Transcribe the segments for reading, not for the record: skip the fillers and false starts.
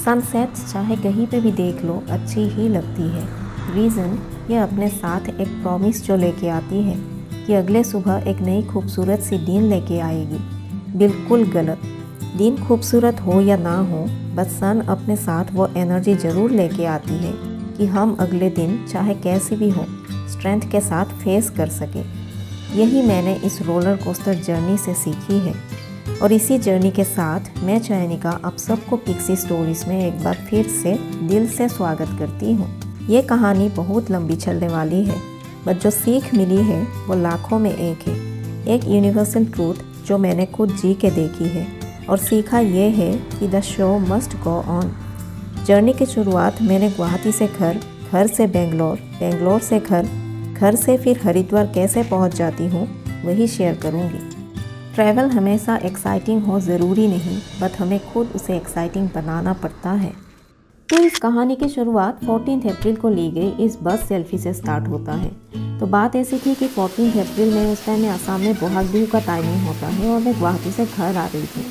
Sunset चाहे कहीं पे भी देख लो अच्छी ही लगती है। रीज़न ये अपने साथ एक प्रॉमिस जो लेके आती है कि अगले सुबह एक नई खूबसूरत सी दिन लेके आएगी। बिल्कुल गलत। दिन खूबसूरत हो या ना हो, बस सन अपने साथ वो एनर्जी ज़रूर लेके आती है कि हम अगले दिन चाहे कैसी भी हो स्ट्रेंथ के साथ फेस कर सके। यही मैंने इस रोलर कोस्टर जर्नी से सीखी है। और इसी जर्नी के साथ मैं चयनिका आप सबको पिक्सी स्टोरीज़ में एक बार फिर से दिल से स्वागत करती हूँ। ये कहानी बहुत लंबी चलने वाली है, बट जो सीख मिली है वो लाखों में एक है। एक यूनिवर्सल ट्रूथ जो मैंने खुद जी के देखी है और सीखा ये है कि the show must go on. Journey की शुरुआत मैंने गुवाहाटी से घर से बेंगलोर, बेंगलोर से घर से फिर हरिद्वार कैसे पहुंच जाती हूँ वही शेयर करूँगी। ट्रैवल हमेशा एक्साइटिंग हो ज़रूरी नहीं, बट हमें खुद उसे एक्साइटिंग बनाना पड़ता है। तो इस कहानी की शुरुआत 14 अप्रैल को ली गई इस बस सेल्फी से स्टार्ट होता है। तो बात ऐसी थी कि 14 अप्रैल में उस टाइम में आसाम में बोहाग बिहू का टाइमिंग होता है और मैं गुवाहाटी से घर आ रही थी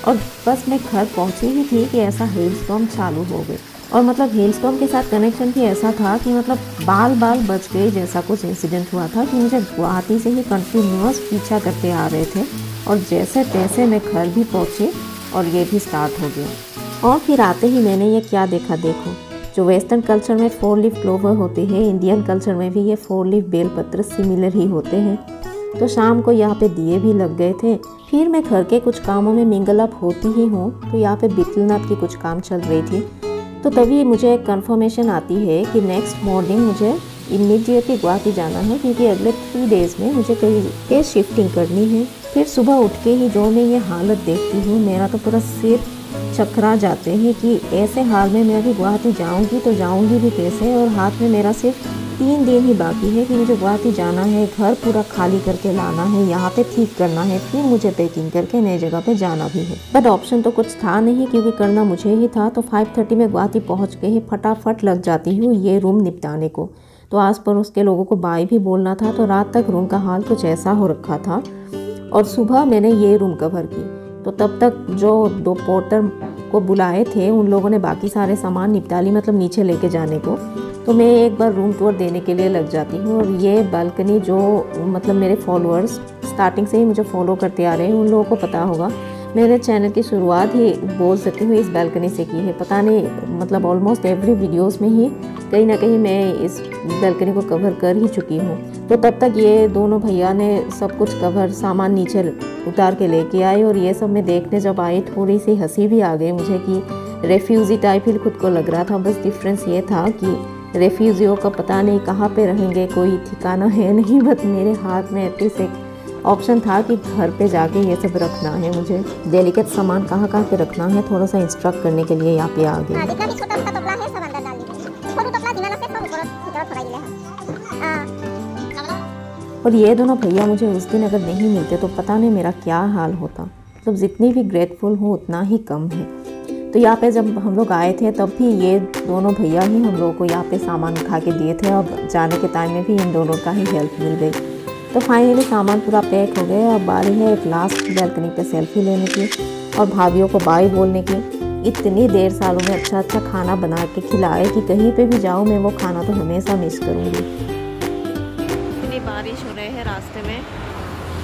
और बस मैं घर पहुंची ही थी कि ऐसा हेलस्टॉर्म चालू हो गई। और मतलब हेलस्टॉर्म के साथ कनेक्शन भी ऐसा था कि मतलब बाल बच गए जैसा कुछ इंसिडेंट हुआ था कि मुझे गुवाहाटी से ही कंटिन्यूअस पीछा करते आ रहे थे और जैसे तैसे मैं घर भी पहुंची और ये भी स्टार्ट हो गया। और फिर आते ही मैंने ये क्या देखा, देखो जो वेस्टर्न कल्चर में 4 लीफ क्लोवर होते हैं, इंडियन कल्चर में भी ये 4 लीफ बेलपत्र सिमिलर ही होते हैं। तो शाम को यहाँ पे दिए भी लग गए थे। फिर मैं घर के कुछ कामों में मिंगल अप होती ही हूँ, तो यहाँ पे बिटलनाथ की कुछ काम चल रही थी। तो तभी मुझे एक कन्फर्मेशन आती है कि नेक्स्ट मॉर्निंग मुझे इमीडिएटली गुवाहाटी जाना है, क्योंकि अगले 3 डेज़ में मुझे कहीं पे शिफ्टिंग करनी है। फिर सुबह उठ के ही जो मैं ये हालत देखती हूँ, मेरा तो पूरा सिर चकरा जाते हैं कि ऐसे हाल में मैं अभी गुवाहाटी जाऊँगी तो जाऊँगी भी कैसे। और हाथ में मेरा सिर्फ 3 दिन ही बाकी है कि मुझे गुवाहाटी जाना है, घर पूरा खाली करके लाना है, यहाँ पे ठीक करना है, फिर मुझे पैकिंग करके नई जगह पे जाना भी है। बट ऑप्शन तो कुछ था नहीं क्योंकि करना मुझे ही था। तो 5:30 में गुवाहाटी पहुँच के ही फटाफट लग जाती हूँ ये रूम निपटाने को। तो आस पड़ोस के लोगों को बाय भी बोलना था, तो रात तक रूम का हाल कुछ ऐसा हो रखा था और सुबह मैंने ये रूम कवर की। तो तब तक जो 2 पोर्टर को बुलाए थे उन लोगों ने बाकी सारे सामान निपटा ली, मतलब नीचे लेके जाने को। तो मैं एक बार रूम टूर देने के लिए लग जाती हूँ। और ये बालकनी जो मतलब मेरे फॉलोअर्स स्टार्टिंग से ही मुझे फॉलो करते आ रहे हैं उन लोगों को पता होगा, मेरे चैनल की शुरुआत ही बोल सकती हूँ इस बालकनी से की है। पता नहीं मतलब ऑलमोस्ट एवरी वीडियोस में ही कहीं ना कहीं मैं इस बालकनी को कवर कर ही चुकी हूँ। तो तब तक ये दोनों भैया ने सब कुछ कवर सामान नीचे उतार के लेके आए और ये सब मैं देखने जब आई थोड़ी सी हंसी भी आ गई मुझे कि रेफ्यूज़ी टाइप ही खुद को लग रहा था। बस डिफरेंस ये था कि रेफ्यूजियों का पता नहीं कहाँ पे रहेंगे, कोई ठिकाना है नहीं। बट मेरे हाथ में एटलीस्ट एक ऑप्शन था कि घर पे जाके ये सब रखना है, मुझे डेलिकेट सामान कहाँ पे रखना है थोड़ा सा इंस्ट्रक्ट करने के लिए यहाँ पे आ गए। और ये दोनों भैया मुझे उस दिन अगर नहीं मिलते तो पता नहीं मेरा क्या हाल होता। मतलब जितनी भी ग्रेटफुल हूँ उतना ही कम है। तो यहाँ पे जब हम लोग आए थे तब भी ये दोनों भैया ही हम लोगों को यहाँ पे सामान उठा के दिए थे और जाने के टाइम में भी इन दोनों का ही हेल्प मिल गई। तो फाइनली सामान पूरा पैक हो गया। अब बारी है एक लास्ट बैल्कनी पे सेल्फी लेने की और भाभीयों को बाय बोलने की। इतनी देर सालों में अच्छा खाना बना के खिलाए कि कहीं पे भी जाऊँ मैं वो खाना तो हमेशा मिस करूँगी। इतनी बारिश हो रही है रास्ते में,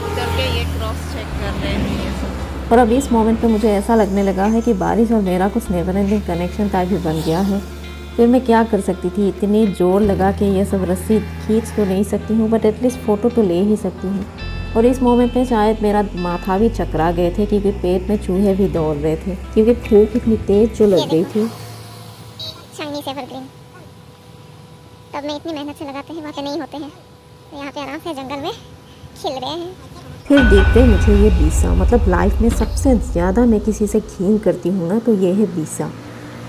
उधर के ये क्रॉस चेक कर रहे हैं ये सब। और अब इस मोमेंट पे मुझे ऐसा लगने लगा है कि बारिश और मेरा कुछ नेवर एंडिंग कनेक्शन टाइप भी बन गया है। फिर मैं क्या कर सकती थी, इतनी जोर लगा के ये सब रस्सी खींच तो नहीं सकती हूँ, बट एटलीस्ट फ़ोटो तो ले ही सकती हूँ। और इस मोमेंट में शायद मेरा माथा भी चकरा गए थे क्योंकि पेट में चूहे भी दौड़ रहे थे, क्योंकि भूख इतनी तेज जो लग गई थी। चाइनीज एवरग्रीन तब में इतनी मेहनत से लगाते हैं, वहाँ पे नहीं होते हैं, तो यहाँ पे आराम से जंगल में खिल रहे हैं। फिर देखते मुझे ये बीसा, मतलब लाइफ में सबसे ज़्यादा मैं किसी से घीन करती हूँ ना तो ये है बीसा।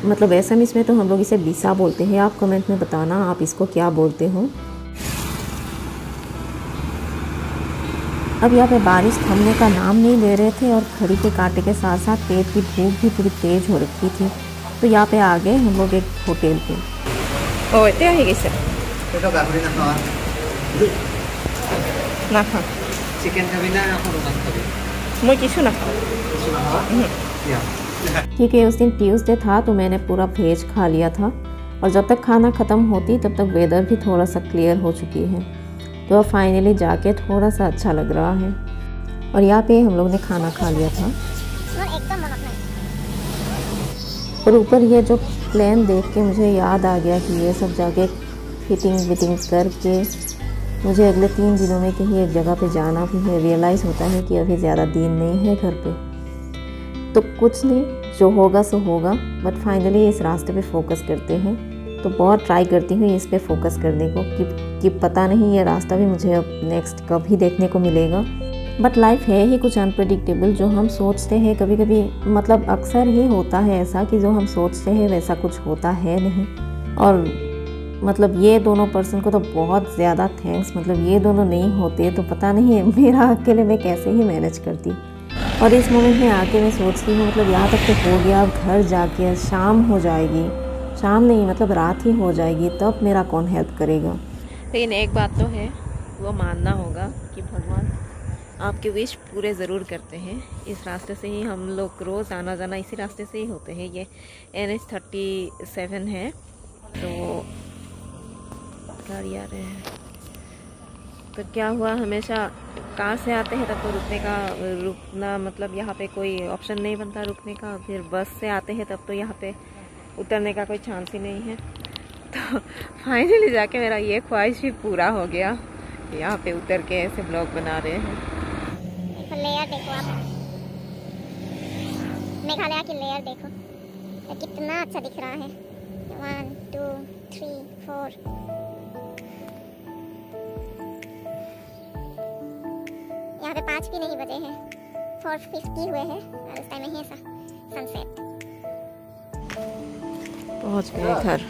मतलब एसएमएस में तो हम लोग इसे बीसा बोलते हैं। आप कमेंट में बताना आप इसको क्या बोलते हो। अब यहाँ पे बारिश थमने का नाम नहीं ले रहे थे और खड़ी के कांटे के साथ साथ पेट की भूख भी पूरी तेज हो रखी थी। तो यहाँ पे आ गए हम लोग एक होटल पे। चिकन खाबी ना अपन खाबी? मैं किछु ना खाऊं। या क्योंकि उस दिन ट्यूसडे था तो मैंने पूरा वेज खा लिया था और जब तक खाना ख़त्म होती तब तक वेदर भी थोड़ा सा क्लियर हो चुकी है। तो अब फाइनली जाके थोड़ा सा अच्छा लग रहा है। और यहाँ पे हम लोग ने खाना खा लिया था और ऊपर ये जो प्लान देख के मुझे याद आ गया कि ये सब जाके फिटिंग करके मुझे अगले 3 दिनों में कहीं एक जगह पे जाना भी है। रियलाइज़ होता है कि अभी ज़्यादा दिन नहीं है घर पे, तो कुछ नहीं, जो होगा सो होगा। बट फाइनली इस रास्ते पे फोकस करते हैं। तो बहुत ट्राई करती हूँ इस पे फोकस करने को कि पता नहीं ये रास्ता भी मुझे अब नेक्स्ट कभी देखने को मिलेगा। बट लाइफ है ही कुछ अनप्रेडिक्टेबल। जो हम सोचते हैं कभी कभी, मतलब अक्सर ही होता है ऐसा कि जो हम सोचते हैं वैसा कुछ होता है नहीं। और मतलब ये दोनों पर्सन को तो बहुत ज़्यादा थैंक्स, मतलब ये दोनों नहीं होते तो पता नहीं मेरा अकेले मैं कैसे ही मैनेज करती। और इस मोमेंट में आके मैं सोचती हूँ मतलब यहाँ तक तो हो गया, अब घर जाके शाम हो जाएगी, शाम नहीं मतलब रात ही हो जाएगी, तब मेरा कौन हेल्प करेगा। लेकिन एक बात तो है, वो मानना होगा कि भगवान आपके विश पूरे ज़रूर करते हैं। इस रास्ते से ही हम लोग रोज़ आना जाना इसी रास्ते से ही होते हैं। ये NH37 है, तो गाड़ी आ रहे हैं। तो क्या हुआ, हमेशा कार से आते हैं तब तो रुकना मतलब यहाँ पे कोई ऑप्शन नहीं बनता रुकने का। फिर बस से आते हैं तब तो यहाँ पे उतरने का कोई चांस ही नहीं है। तो फाइनली जाके मेरा ये ख्वाहिश ही पूरा हो गया। यहाँ पे उतर के ऐसे ब्लॉग बना रहे हैं। लेयर देखो आप, मेघालय की लेयर देखो तो कितना अच्छा दिख रहा है। 1 2 3 4 यहाँ पे 5 भी नहीं बजे हैं, 4:50 हुए हैं और इस टाइम में है सनसेट। पहुँच गए घर।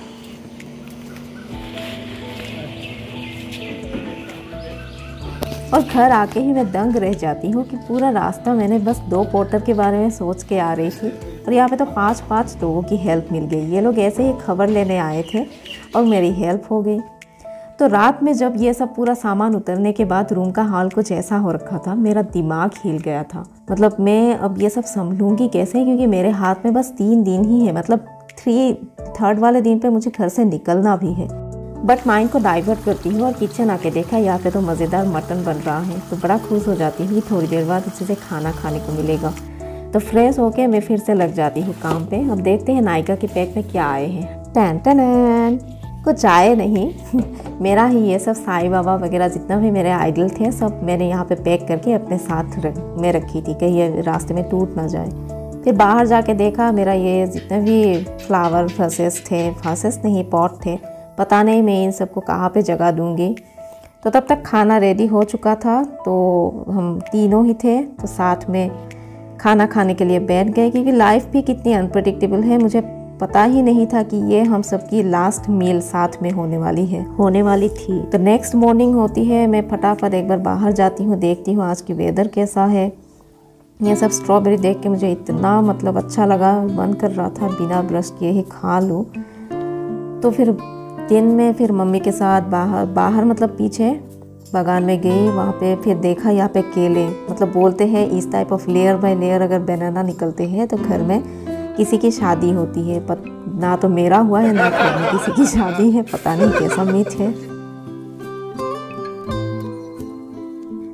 और घर आके ही मैं दंग रह जाती हूँ कि पूरा रास्ता मैंने बस 2 पोर्टर के बारे में सोच के आ रही थी और यहाँ पे तो 5 लोगों की हेल्प मिल गई। ये लोग ऐसे ही खबर लेने आए थे और मेरी हेल्प हो गई। तो रात में जब ये सब पूरा सामान उतरने के बाद रूम का हाल कुछ ऐसा हो रखा था, मेरा दिमाग हिल गया था। मतलब मैं अब ये सब संभलूंगी कैसे, क्योंकि मेरे हाथ में बस 3 दिन ही है, मतलब 3rd वाले दिन पे मुझे घर से निकलना भी है। बट माइंड को डाइवर्ट करती हूँ और किचन आके देखा यहाँ पे तो मज़ेदार मटन बन रहा है। तो बड़ा खुश हो जाती हूँ कि थोड़ी देर बाद अच्छे से खाना खाने को मिलेगा। तो फ्रेश होके मैं फिर से लग जाती हूँ काम पे। अब देखते हैं नायका के पैक में क्या आए हैं। टन टन, कुछ आए नहीं मेरा ही ये सब साईं बाबा वगैरह जितना भी मेरे आइडल थे सब मैंने यहाँ पे पैक करके अपने साथ में रखी थी, कहीं ये रास्ते में टूट ना जाए। फिर बाहर जाके देखा मेरा ये जितने भी फ्लावर वासेस नहीं पॉट थे, पता नहीं मैं इन सबको कहाँ पे जगह दूँगी। तो तब तक खाना रेडी हो चुका था, तो हम तीनों ही थे तो साथ में खाना खाने के लिए बैठ गए। क्योंकि लाइफ भी कितनी अनप्रेडिक्टेबल है, मुझे पता ही नहीं था कि ये हम सबकी लास्ट मील साथ में होने वाली थी। तो नेक्स्ट मॉर्निंग होती है, मैं फटाफट एक बार बाहर जाती हूँ, देखती हूँ आज की वेदर कैसा है। ये सब स्ट्रॉबेरी देख के मुझे इतना मतलब अच्छा लगा, मन कर रहा था बिना ब्रश किए ही खा लूँ। तो फिर दिन में फिर मम्मी के साथ बाहर मतलब पीछे बागान में गई। वहाँ पे फिर देखा यहाँ पे केले, मतलब बोलते हैं इस type of layer by layer अगर बनाना निकलते हैं तो घर में किसी की शादी होती है। ना तो मेरा हुआ है ना घर में किसी की शादी है, पता नहीं कैसा मिथ है।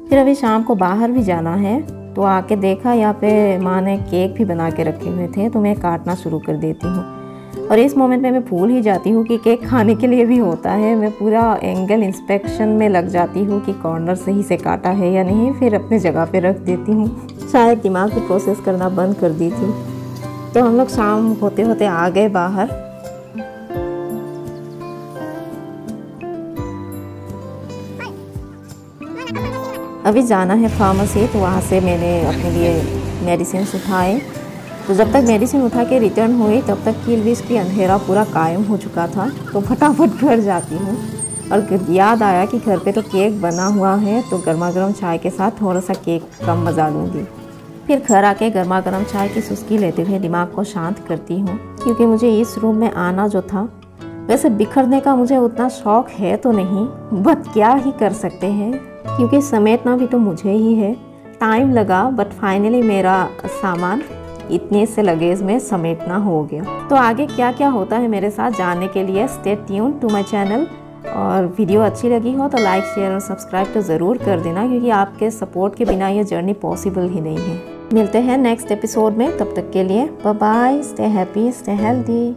फिर अभी शाम को बाहर भी जाना है, तो आके देखा यहाँ पे माँ ने केक भी बना के रखे हुए थे, तो मैं काटना शुरू कर देती हूँ। और इस मोमेंट में मैं भूल ही जाती हूँ कि केक खाने के लिए भी होता है। मैं पूरा एंगल इंस्पेक्शन में लग जाती हूँ कि कॉर्नर सही से काटा है या नहीं, फिर अपने जगह पे रख देती हूँ। शायद दिमाग की प्रोसेस करना बंद कर दी थी। तो हम लोग शाम होते होते आ गए बाहर। अभी जाना है फार्मेसी, तो वहाँ से मैंने अपने लिए मेडिसिन उठाए। तो जब तक मेडिसिन उठा के रिटर्न हुई तब तक किलविश की अंधेरा पूरा कायम हो चुका था। तो फटाफट घर जाती हूँ और याद आया कि घर पे तो केक बना हुआ है, तो गर्मा गर्म चाय के साथ थोड़ा सा केक का मज़ा लूँगी। फिर घर आके गर्मा गर्म चाय की चुस्की लेते हुए दिमाग को शांत करती हूँ, क्योंकि मुझे इस रूम में आना जो था, वैसे बिखरने का मुझे उतना शौक है तो नहीं, बट क्या ही कर सकते हैं, क्योंकि समेटना भी तो मुझे ही है। टाइम लगा बट फाइनली मेरा सामान इतने से लगेज में समेटना हो गया। तो आगे क्या क्या होता है मेरे साथ जानने के लिए stay tune to my channel. और वीडियो अच्छी लगी हो तो लाइक शेयर और सब्सक्राइब तो ज़रूर कर देना, क्योंकि आपके सपोर्ट के बिना ये जर्नी पॉसिबल ही नहीं है। मिलते हैं नेक्स्ट एपिसोड में, तब तक के लिए bye bye, stay happy, stay healthy.